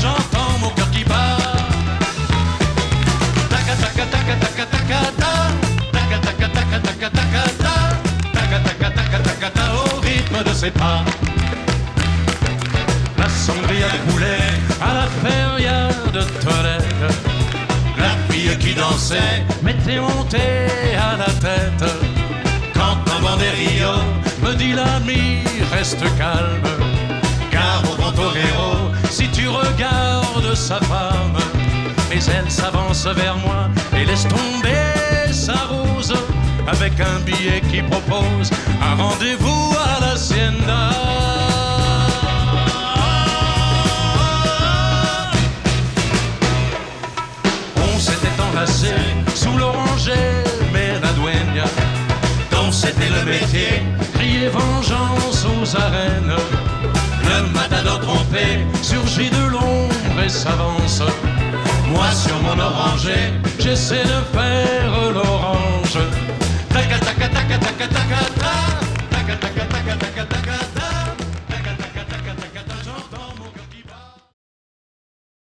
J'entends mon cœur qui bat. Au rythme de ses pas. La sangria de poulet à la feria de Tolède. La fille qui dansait m'était montée à la tête. Quand un banderillo me dit l'ami reste calme, car au bon torero, si tu regardes sa femme, mais elle s'avance vers moi et laisse tomber sa rose, avec un billet qui propose un rendez-vous à l'hacienda. On s'était enlacé sous l'oranger, mais la dueña, dont c'était le métier, criait vengeance aux arènes. Le matador trompé surgit de l'ombre et s'avance. Moi sur mon oranger, j'essaie de faire l'orange. Taca taca taca taca taca.